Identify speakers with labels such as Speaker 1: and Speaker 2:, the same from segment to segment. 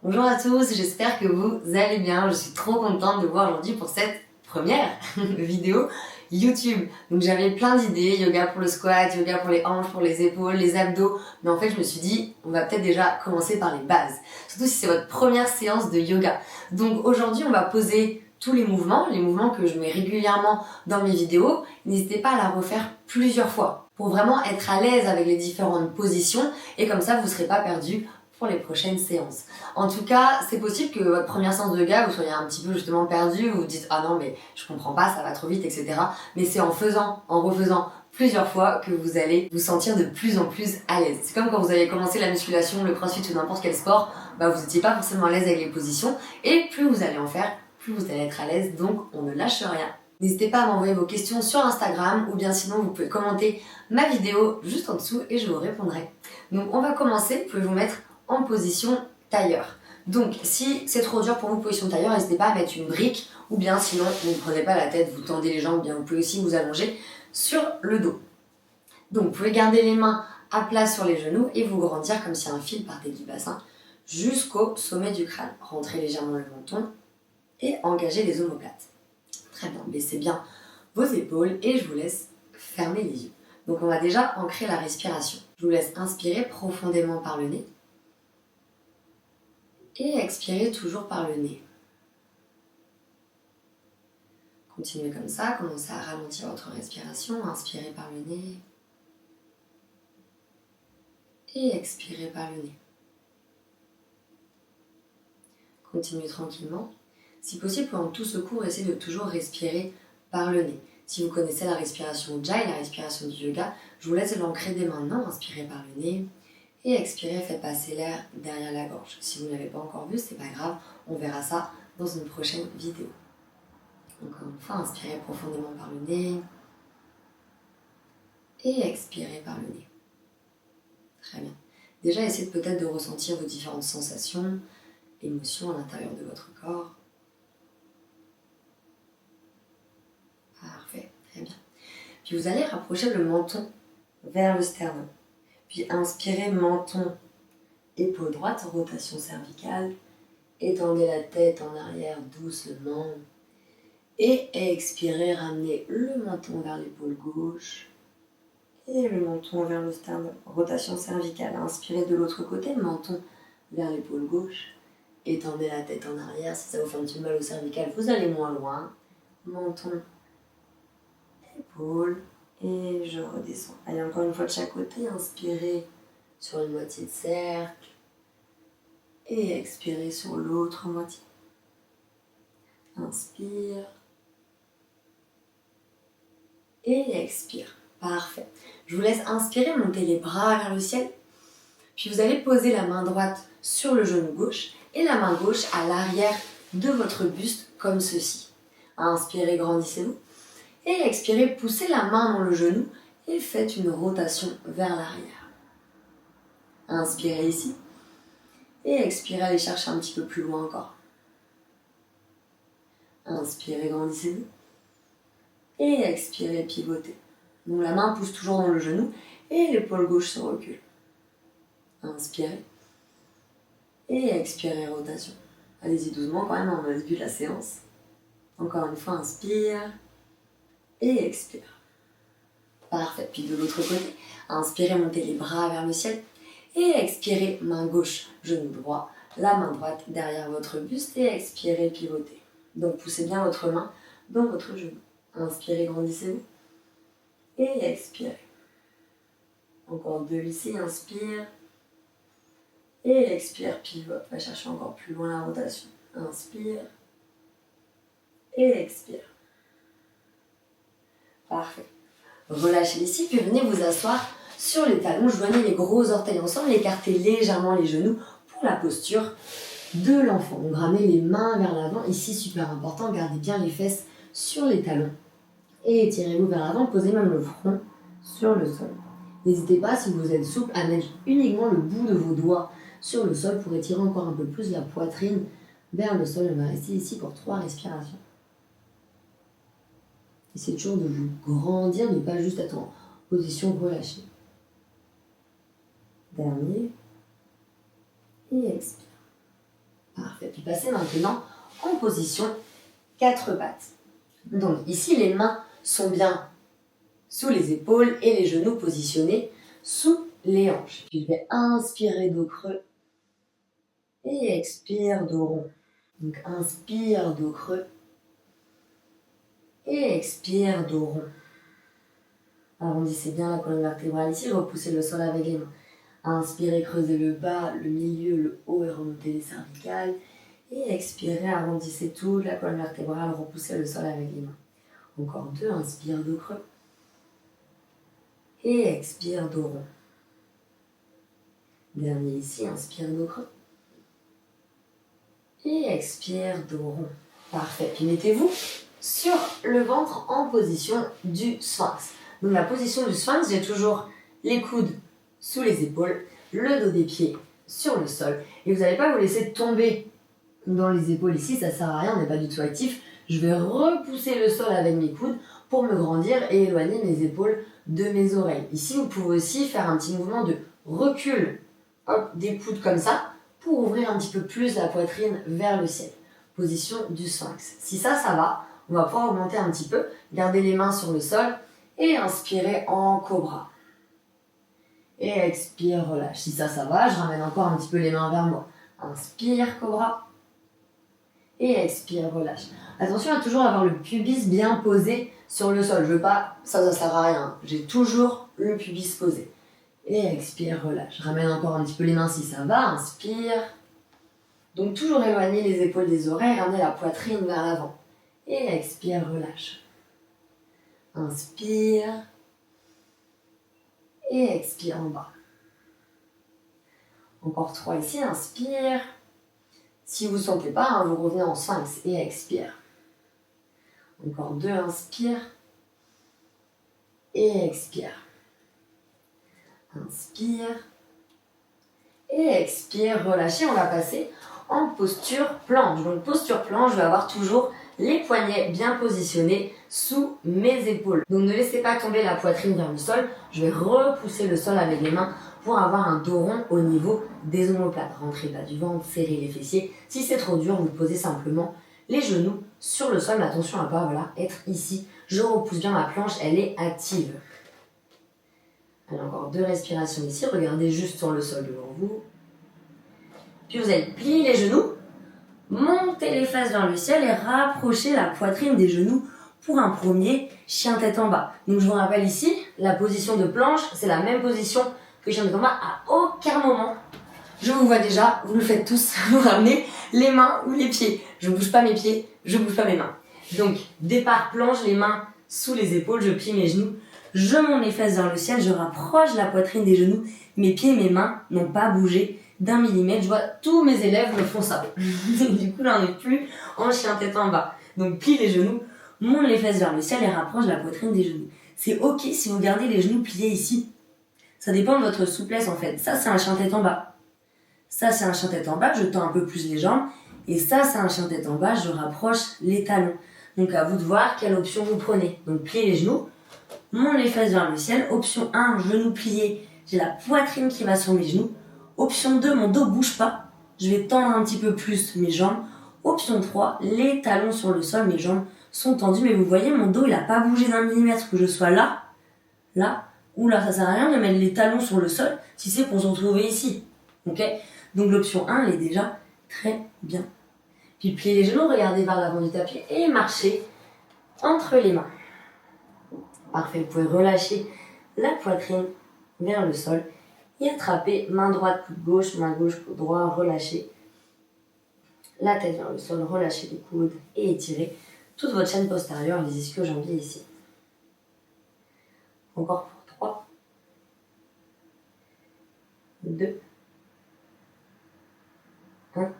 Speaker 1: Bonjour à tous, j'espère que vous allez bien. Je suis trop contente de vous voir aujourd'hui pour cette première vidéo YouTube. Donc j'avais plein d'idées, yoga pour le squat, yoga pour les hanches, pour les épaules, les abdos. Mais en fait je me suis dit, on va peut-être déjà commencer par les bases. Surtout si c'est votre première séance de yoga. Donc aujourd'hui on va poser tous les mouvements que je mets régulièrement dans mes vidéos. N'hésitez pas à la refaire plusieurs fois pour vraiment être à l'aise avec les différentes positions et comme ça vous ne serez pas perdu pour les prochaines séances. En tout cas, c'est possible que votre première séance de yoga, vous soyez un petit peu justement perdu, vous vous dites ah non mais je comprends pas, ça va trop vite, etc. Mais c'est en refaisant plusieurs fois que vous allez vous sentir de plus en plus à l'aise. C'est comme quand vous avez commencé la musculation, le crossfit ou n'importe quel sport, vous n'étiez pas forcément à l'aise avec les positions et plus vous allez en faire, plus vous allez être à l'aise, donc on ne lâche rien. N'hésitez pas à m'envoyer vos questions sur Instagram ou bien sinon vous pouvez commenter ma vidéo juste en dessous et je vous répondrai. Donc on va commencer, vous pouvez vous mettre en position tailleur. Donc si c'est trop dur pour vous position tailleur, n'hésitez pas à mettre une brique ou bien sinon vous ne prenez pas la tête, vous tendez les jambes, bien vous pouvez aussi vous allonger sur le dos. Donc vous pouvez garder les mains à plat sur les genoux et vous grandir comme si un fil partait du bassin jusqu'au sommet du crâne. Rentrez légèrement le menton et engagez les omoplates. Très bien, baissez bien vos épaules et je vous laisse fermer les yeux. Donc on va déjà ancrer la respiration. Je vous laisse inspirer profondément par le nez et expirez toujours par le nez. Continuez comme ça, commencez à ralentir votre respiration, inspirez par le nez et expirez par le nez. Continuez tranquillement. Si possible, pendant tout ce cours, essayez de toujours respirer par le nez. Si vous connaissez la respiration Ujjayi, la respiration du yoga, je vous laisse l'ancrer dès maintenant, inspirez par le nez. Et expirez, faites passer l'air derrière la gorge. Si vous ne l'avez pas encore vu, c'est pas grave, on verra ça dans une prochaine vidéo. Encore une fois, inspirez profondément par le nez. Et expirez par le nez. Très bien. Déjà, essayez peut-être de ressentir vos différentes sensations, émotions à l'intérieur de votre corps. Parfait, très bien. Puis vous allez rapprocher le menton vers le sternum. Puis inspirez, menton, épaule droite, rotation cervicale. Étendez la tête en arrière doucement. Et expirez, ramenez le menton vers l'épaule gauche. Et le menton vers le sternum. Rotation cervicale. Inspirez de l'autre côté, menton vers l'épaule gauche. Étendez la tête en arrière. Si ça vous fait un petit mal au cervical, vous allez moins loin. Menton, épaule. Et je redescends. Allez, encore une fois de chaque côté. Inspirez sur une moitié de cercle. Et expirez sur l'autre moitié. Inspire. Et expire. Parfait. Je vous laisse inspirer, monter les bras vers le ciel. Puis vous allez poser la main droite sur le genou gauche et la main gauche à l'arrière de votre buste comme ceci. Inspirez, grandissez-vous. Et expirez, poussez la main dans le genou et faites une rotation vers l'arrière. Inspirez ici. Et expirez, allez chercher un petit peu plus loin encore. Inspirez, grandissez-vous. Et expirez, pivotez. Donc la main pousse toujours dans le genou et l'épaule gauche se recule. Inspirez. Et expirez, rotation. Allez-y doucement quand même, on a le début de la séance. Encore une fois, inspire. Et expire. Parfait. Puis de l'autre côté, inspirez, montez les bras vers le ciel. Et expirez, main gauche, genou droit, la main droite derrière votre buste. Et expirez, pivotez. Donc poussez bien votre main dans votre genou. Inspirez, grandissez-vous. Et expirez. Encore deux ici, inspire. Et expire, pivote. Va chercher encore plus loin la rotation. Inspire. Et expire. Parfait. Relâchez ici, puis venez vous asseoir sur les talons. Joignez les gros orteils ensemble, écartez légèrement les genoux pour la posture de l'enfant. Donc ramenez les mains vers l'avant. Ici, super important, gardez bien les fesses sur les talons. Et étirez-vous vers l'avant, posez même le front sur le sol. N'hésitez pas, si vous êtes souple, à mettre uniquement le bout de vos doigts sur le sol pour étirer encore un peu plus la poitrine vers le sol. On va rester ici pour 3 respirations. Essayez toujours de vous grandir, ne pas juste être en position relâchée. Dernier. Et expire. passer maintenant en position 4 pattes. Donc ici, les mains sont bien sous les épaules et les genoux positionnés sous les hanches. Puis je vais inspirer dos creux et expire dos rond. Donc inspire dos creux et expire dos rond. Arrondissez bien la colonne vertébrale ici, repoussez le sol avec les mains. Inspirez, creusez le bas, le milieu, le haut et remontez les cervicales. Et expirez, arrondissez toute la colonne vertébrale, repoussez le sol avec les mains. Encore 2, inspire dos creux. Et expire dos rond. Dernier ici, inspire dos creux. Et expire dos rond. Parfait. Puis mettez-vous sur le ventre en position du sphinx. Donc la position du sphinx, j'ai toujours les coudes sous les épaules, le dos des pieds sur le sol. Et vous n'allez pas vous laisser tomber dans les épaules ici, ça sert à rien, on n'est pas du tout actif. Je vais repousser le sol avec mes coudes pour me grandir et éloigner mes épaules de mes oreilles. Ici, vous pouvez aussi faire un petit mouvement de recul, hop, des coudes comme ça, pour ouvrir un petit peu plus la poitrine vers le ciel. Position du sphinx. Si ça va, on va pouvoir augmenter un petit peu, garder les mains sur le sol et inspirer en cobra. Et expire, relâche. Si ça va, je ramène encore un petit peu les mains vers moi. Inspire, cobra. Et expire, relâche. Attention à toujours avoir le pubis bien posé sur le sol. Je veux pas, ça sert à rien. J'ai toujours le pubis posé. Et expire, relâche. Ramène encore un petit peu les mains si ça va. Inspire. Donc toujours éloigner les épaules des oreilles, ramener la poitrine vers l'avant. Et expire, relâche. Inspire. Et expire en bas. Encore 3 ici, inspire. Si vous ne sentez pas, vous revenez en sphinx et expire. Encore 2, inspire. Et expire. Inspire. Et expire, relâchez, on va passer en posture planche. Donc posture planche, je vais avoir toujours les poignets bien positionnés sous mes épaules. Donc ne laissez pas tomber la poitrine vers le sol. Je vais repousser le sol avec les mains pour avoir un dos rond au niveau des omoplates. Rentrez bas du ventre, serrez les fessiers. Si c'est trop dur, vous posez simplement les genoux sur le sol. Mais attention à ne pas être ici. Je repousse bien ma planche, elle est active. Allez, encore 2 respirations ici. Regardez juste sur le sol devant vous. Puis vous allez plier les genoux, monter les fesses vers le ciel et rapprocher la poitrine des genoux pour un premier chien tête en bas. Donc je vous rappelle ici, la position de planche, c'est la même position que chien tête en bas. À aucun moment, je vous vois déjà, vous le faites tous, vous ramenez les mains ou les pieds. Je ne bouge pas mes pieds, je ne bouge pas mes mains. Donc départ planche, les mains sous les épaules, je plie mes genoux, je monte les fesses vers le ciel, je rapproche la poitrine des genoux, mes pieds et mes mains n'ont pas bougé d'1 millimètre. Je vois tous mes élèves me font ça. Du coup, là, on n'est plus en chien tête en bas. Donc, plie les genoux, monte les fesses vers le ciel et rapproche la poitrine des genoux. C'est ok si vous gardez les genoux pliés ici. Ça dépend de votre souplesse, en fait. Ça, c'est un chien tête en bas. Ça, c'est un chien tête en bas, je tends un peu plus les jambes. Et ça, c'est un chien tête en bas, je rapproche les talons. Donc, à vous de voir quelle option vous prenez. Donc, pliez les genoux, monte les fesses vers le ciel. Option 1, genoux pliés, j'ai la poitrine qui va sur mes genoux. Option 2, mon dos bouge pas, je vais tendre un petit peu plus mes jambes. Option 3, les talons sur le sol, mes jambes sont tendues, mais vous voyez, mon dos il n'a pas bougé d'1 millimètre, que je sois là, là ou là. Ça sert à rien de mettre les talons sur le sol si c'est pour se retrouver ici. Ok ? Donc l'option 1, elle est déjà très bien. Puis pliez les genoux, regardez vers l'avant du tapis et marchez entre les mains. Parfait, vous pouvez relâcher la poitrine vers le sol. Et attrapez main droite, coude gauche, coude droit, relâchez la tête vers le sol, relâchez les coudes et étirez toute votre chaîne postérieure, les ischio-jambiers ici. Encore pour 3, 2, 1.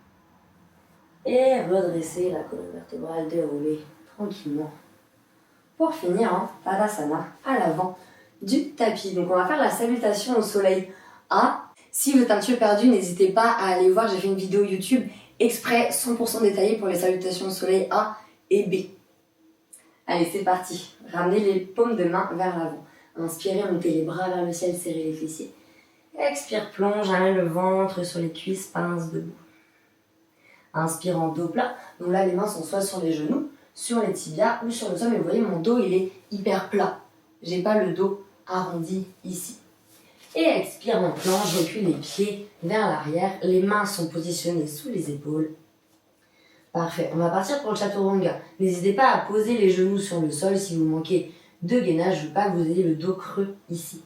Speaker 1: Et redressez la colonne vertébrale, déroulez tranquillement. Pour finir en Tadasana, à l'avant du tapis. Donc on va faire la salutation au soleil A. Si vous êtes un petit peu perdu, n'hésitez pas à aller voir, j'ai fait une vidéo YouTube exprès 100% détaillée pour les salutations au soleil A et B. Allez, c'est parti. Ramenez les paumes de main vers l'avant. Inspirez, montez les bras vers le ciel, serrez les fessiers. Expire, plonge, ramène le ventre sur les cuisses, pince debout. Inspire en dos plat. Donc là, les mains sont soit sur les genoux, sur les tibias ou sur le sol. Mais vous voyez, mon dos, il est hyper plat. J'ai pas le dos arrondi ici. Et expire en planche, je recule les pieds vers l'arrière. Les mains sont positionnées sous les épaules. Parfait, on va partir pour le chaturanga. N'hésitez pas à poser les genoux sur le sol si vous manquez de gainage. Je ne veux pas que vous ayez le dos creux ici.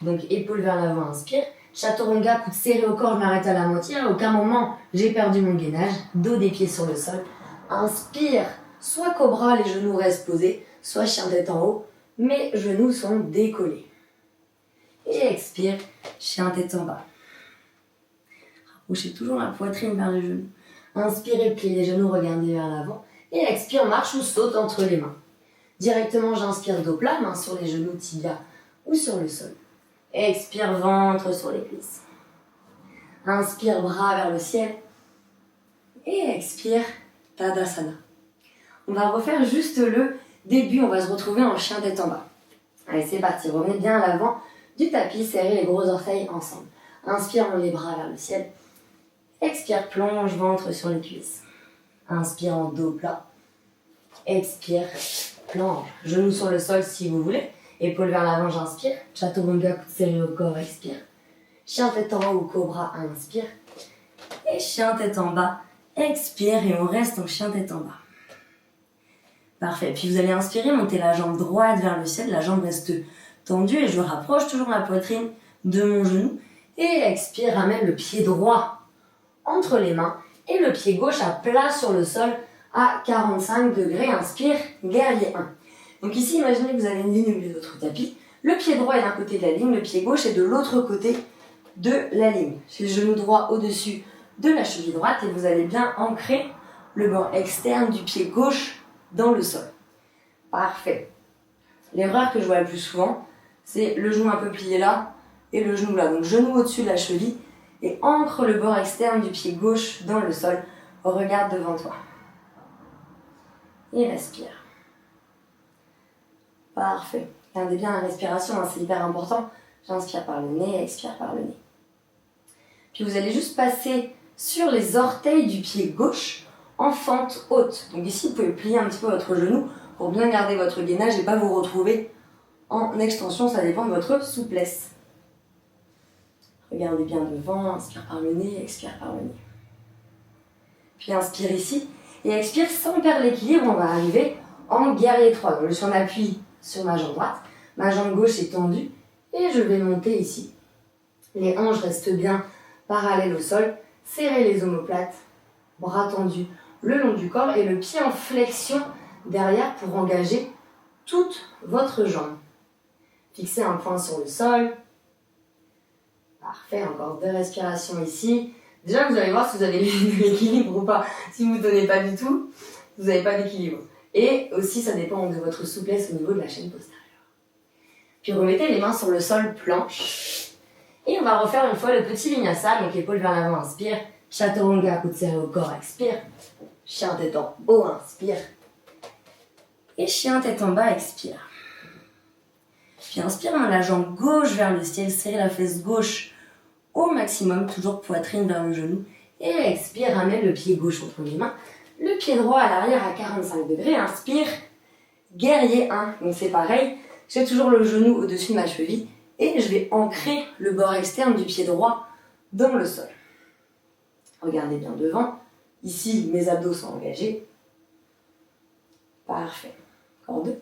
Speaker 1: Donc épaules vers l'avant, inspire. Chaturanga, coude serré au corps, je m'arrête à la moitié. À aucun moment, j'ai perdu mon gainage. Dos des pieds sur le sol. Inspire, soit cobra, les genoux restent posés, soit chien tête en haut. Mes genoux sont décollés. Et expire, chien tête en bas. Rapprochez toujours la poitrine vers les genoux. Inspirez, pliez les genoux, regardez vers l'avant. Et expire, marche ou saute entre les mains. Directement, j'inspire dos plat, main sur les genoux, tibia ou sur le sol. Expire, ventre sur les cuisses. Inspire, bras vers le ciel. Et expire, Tadasana. On va refaire juste le début, on va se retrouver en chien tête en bas. Allez, c'est parti, revenez bien à l'avant du tapis, serrez les gros orteils ensemble. Inspire, on les bras vers le ciel. Expire, plonge, ventre sur les cuisses. Inspire en dos plat. Expire, plonge. Genoux sur le sol si vous voulez. Épaules vers l'avant, j'inspire. Chaturanga, coude serré au corps, expire. Chien tête en haut ou cobra, inspire. Et chien tête en bas, expire. Et on reste en chien tête en bas. Parfait. Puis vous allez inspirer, monter la jambe droite vers le ciel. La jambe reste tendue et je rapproche toujours la poitrine de mon genou. Et expire, ramène le pied droit entre les mains et le pied gauche à plat sur le sol à 45 degrés. Inspire, guerrier 1. Donc ici, imaginez que vous avez une ligne au milieu de votre tapis. Le pied droit est d'un côté de la ligne, le pied gauche est de l'autre côté de la ligne. J'ai le genou droit au-dessus de la cheville droite et vous allez bien ancrer le bord externe du pied gauche dans le sol. Parfait. L'erreur que je vois le plus souvent, c'est le genou un peu plié là et le genou là. Donc genou au-dessus de la cheville. Et ancre le bord externe du pied gauche dans le sol. Regarde devant toi. Et respire. Parfait. Gardez bien la respiration, hein, c'est hyper important. J'inspire par le nez, expire par le nez. Puis vous allez juste passer sur les orteils du pied gauche en fente haute. Donc ici, vous pouvez plier un petit peu votre genou pour bien garder votre gainage et pas vous retrouver en extension. Ça dépend de votre souplesse. Regardez bien devant, inspire par le nez, expire par le nez. Puis inspire ici et expire sans perdre l'équilibre, on va arriver en guerrier 3. Donc je suis en appui sur ma jambe droite, ma jambe gauche est tendue et je vais monter ici. Les hanches restent bien parallèles au sol, serrez les omoplates, bras tendus le long du corps et le pied en flexion derrière pour engager toute votre jambe. Fixez un point sur le sol. Parfait, encore 2 respirations ici. Déjà, vous allez voir si vous avez l'équilibre ou pas. Si vous ne donnez pas du tout, vous n'avez pas d'équilibre. Et aussi, ça dépend de votre souplesse au niveau de la chaîne postérieure. Puis remettez les mains sur le sol planche. Et on va refaire une fois le petit vinyasa, donc épaule vers l'avant, inspire. Chaturanga, coude serré au corps, expire. Chien tête en haut, inspire. Et chien tête en bas, expire. Puis inspire, la jambe gauche vers le ciel, serrez la fesse gauche au maximum, toujours poitrine vers le genou. Et expire, ramène le pied gauche entre les mains. Le pied droit à l'arrière à 45 degrés, inspire. Guerrier 1, donc c'est pareil. J'ai toujours le genou au-dessus de ma cheville et je vais ancrer le bord externe du pied droit dans le sol. Regardez bien devant. Ici, mes abdos sont engagés. Parfait. Encore 2.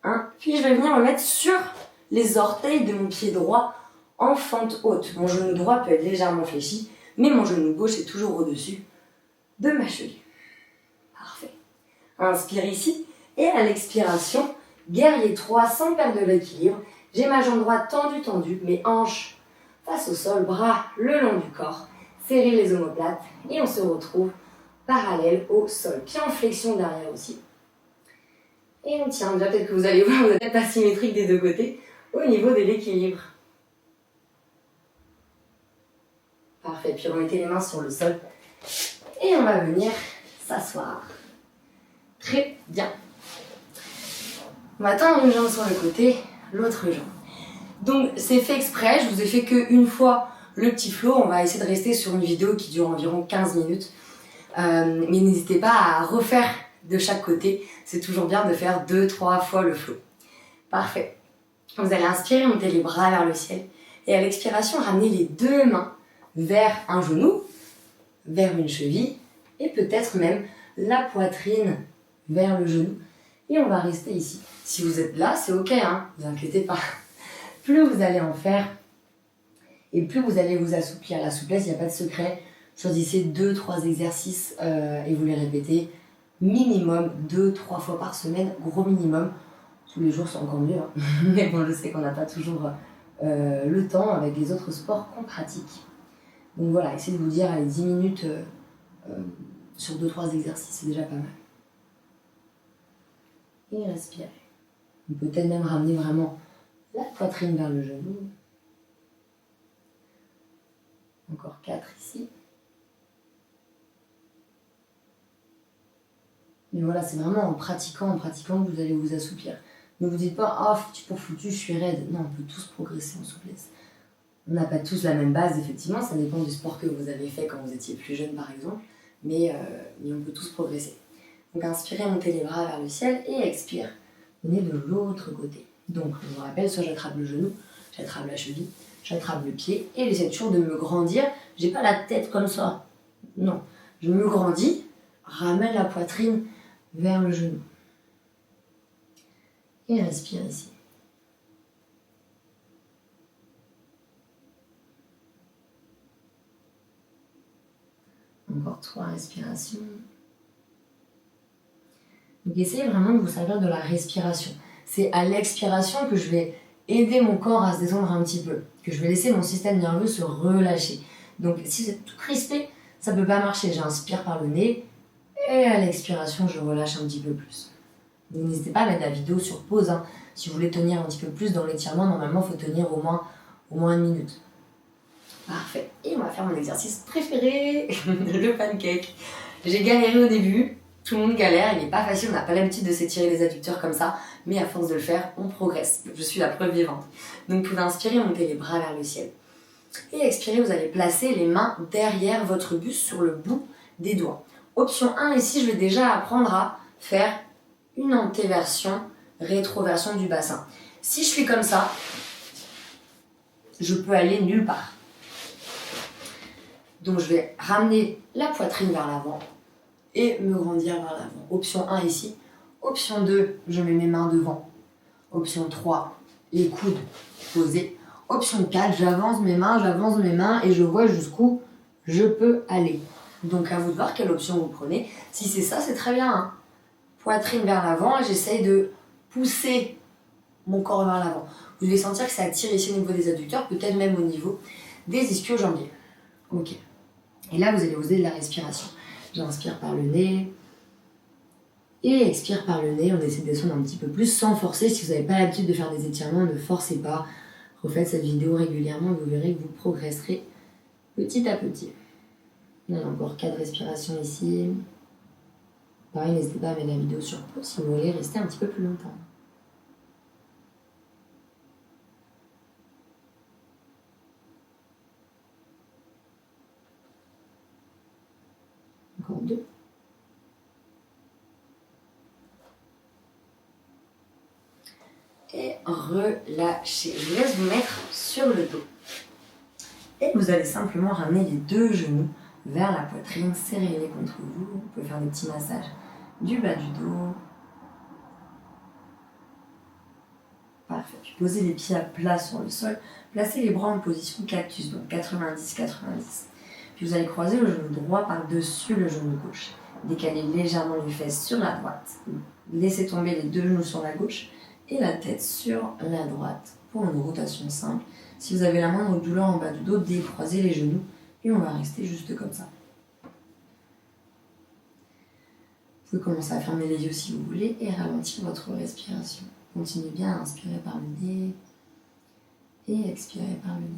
Speaker 1: 1. Puis je vais venir me mettre sur les orteils de mon pied droit en fente haute. Mon genou droit peut être légèrement fléchi, mais mon genou gauche est toujours au-dessus de ma cheville. Parfait. Inspire ici. Et à l'expiration, guerrier 3 sans perdre de l'équilibre. J'ai ma jambe droite tendue, mes hanches face au sol, bras le long du corps. Serrez les omoplates et on se retrouve parallèle au sol. Pied en flexion derrière aussi. Et on tient. Déjà, peut-être que vous allez voir, vous êtes asymétrique des deux côtés au niveau de l'équilibre. Parfait. Puis remettez les mains sur le sol. Et on va venir s'asseoir. Très bien. On va tendre une jambe sur le côté, l'autre jambe. Donc, c'est fait exprès. Je vous ai fait qu'une fois le petit flow, on va essayer de rester sur une vidéo qui dure environ 15 minutes. Mais n'hésitez pas à refaire de chaque côté. C'est toujours bien de faire 2-3 fois le flow. Parfait. Vous allez inspirer, monter les bras vers le ciel. Et à l'expiration, ramenez les deux mains vers un genou, vers une cheville, et peut-être même la poitrine vers le genou. Et on va rester ici. Si vous êtes là, c'est ok, hein, ne vous inquiétez pas. Plus vous allez en faire, et plus vous allez vous assouplir. La souplesse, il n'y a pas de secret. Choisissez 2-3 exercices et vous les répétez minimum 2-3 fois par semaine, gros minimum. Tous les jours, c'est encore mieux. Hein. Mais bon, je sais qu'on n'a pas toujours le temps avec les autres sports qu'on pratique. Donc voilà, essayez de vous dire, allez, 10 minutes sur 2-3 exercices, c'est déjà pas mal. Et respirez. On peut peut-être même ramener vraiment la poitrine vers le genou. Encore 4 ici. Mais voilà, c'est vraiment en pratiquant que vous allez vous assouplir. Ne vous dites pas, oh, foutu pour foutu, je suis raide. Non, on peut tous progresser en souplesse. On n'a pas tous la même base, effectivement, ça dépend du sport que vous avez fait quand vous étiez plus jeune, par exemple. Mais on peut tous progresser. Donc inspirez, montez les bras vers le ciel et expire. Venez de l'autre côté. Donc, je vous rappelle, soit j'attrape le genou, j'attrape la cheville, j'attrape le pied et j'essaie toujours de me grandir. J'ai pas la tête comme ça. Non, je me grandis, ramène la poitrine vers le genou. Et respire ici. Encore 3 respirations. Donc essayez vraiment de vous servir de la respiration. C'est à l'expiration que je vais aider mon corps à se détendre un petit peu, que je vais laisser mon système nerveux se relâcher. Donc si vous êtes tout crispé, ça ne peut pas marcher. J'inspire par le nez et à l'expiration, je relâche un petit peu plus. Donc n'hésitez pas à mettre la vidéo sur pause. Hein. Si vous voulez tenir un petit peu plus dans l'étirement, normalement il faut tenir au moins 1 minute. Parfait. Et on va faire mon exercice préféré, le pancake. J'ai galéré au début. Tout le monde galère, il n'est pas facile, on n'a pas l'habitude de s'étirer les adducteurs comme ça, mais à force de le faire, on progresse. Je suis la preuve vivante. Donc vous pouvez inspirer, monter les bras vers le ciel. Et expirer, vous allez placer les mains derrière votre buste sur le bout des doigts. Option 1, ici je vais déjà apprendre à faire une antéversion, rétroversion du bassin. Si je suis comme ça, je peux aller nulle part. Donc je vais ramener la poitrine vers l'avant et me grandir vers l'avant. Option 1 ici. Option 2, je mets mes mains devant. Option 3, les coudes posés. Option 4, j'avance mes mains et je vois jusqu'où je peux aller. Donc à vous de voir quelle option vous prenez. Si c'est ça, c'est très bien. Hein. Poitrine vers l'avant et j'essaye de pousser mon corps vers l'avant. Vous allez sentir que ça tire ici au niveau des adducteurs, peut-être même au niveau des ischio-jambiers. Ok. Et là, vous allez user de la respiration. J'inspire par le nez et expire par le nez. On essaie de descendre un petit peu plus sans forcer. Si vous n'avez pas l'habitude de faire des étirements, ne forcez pas. Refaites cette vidéo régulièrement et vous verrez que vous progresserez petit à petit. On a encore 4 respirations ici. Pareil, n'hésitez pas à mettre la vidéo sur pause si vous voulez rester un petit peu plus longtemps. Encore 2. Et relâchez. Je vous laisse vous mettre sur le dos. Et vous allez simplement ramener les 2 genoux vers la poitrine, serrez-les contre vous. Vous pouvez faire des petits massages du bas du dos. Parfait. Puis posez les pieds à plat sur le sol. Placez les bras en position cactus, donc 90-90. Puis vous allez croiser le genou droit par-dessus le genou gauche. Décalez légèrement les fesses sur la droite. Laissez tomber les 2 genoux sur la gauche et la tête sur la droite pour une rotation simple. Si vous avez la moindre douleur en bas du dos, décroisez les genoux et on va rester juste comme ça. Vous pouvez commencer à fermer les yeux si vous voulez et ralentir votre respiration. Continuez bien à inspirer par le nez et expirer par le nez.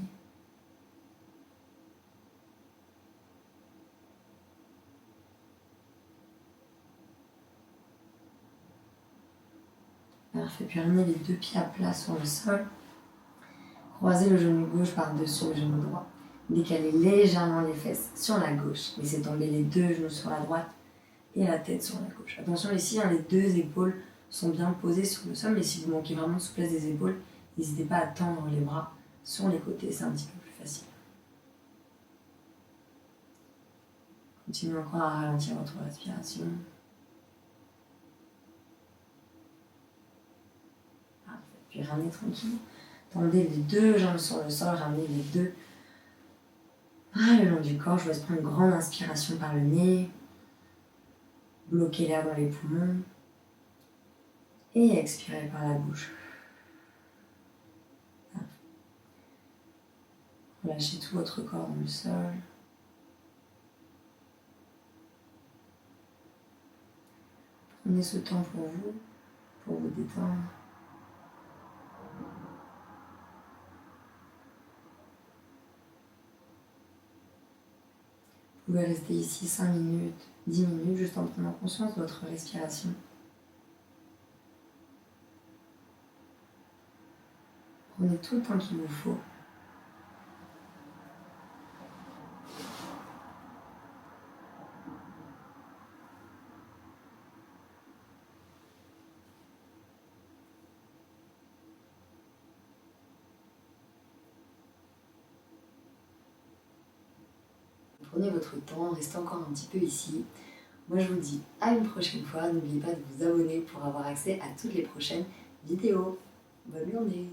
Speaker 1: Parfait, puis ramenez les 2 pieds à plat sur le sol. Croisez le genou gauche par-dessus le genou droit. Décalez légèrement les fesses sur la gauche. Laissez tomber les deux genoux sur la droite et la tête sur la gauche. Attention ici, hein, les deux épaules sont bien posées sur le sol, mais si vous manquez vraiment de souplesse des épaules, n'hésitez pas à tendre les bras sur les côtés, c'est un petit peu plus facile. Continuez encore à ralentir votre respiration. Parfait. Puis ramenez tranquille. Tendez les deux jambes sur le sol, ramenez les deux le long du corps. Je vous laisse prendre une grande inspiration par le nez. Bloquez l'air dans les poumons. Et expirez par la bouche. Relâchez tout votre corps dans le sol. Prenez ce temps pour vous détendre. Vous pouvez rester ici 5 minutes, 10 minutes, juste en prenant conscience de votre respiration. Prenez tout le temps qu'il vous faut. Prenez votre temps, restez encore un petit peu ici. Moi je vous dis à une prochaine fois. N'oubliez pas de vous abonner pour avoir accès à toutes les prochaines vidéos. Bonne journée!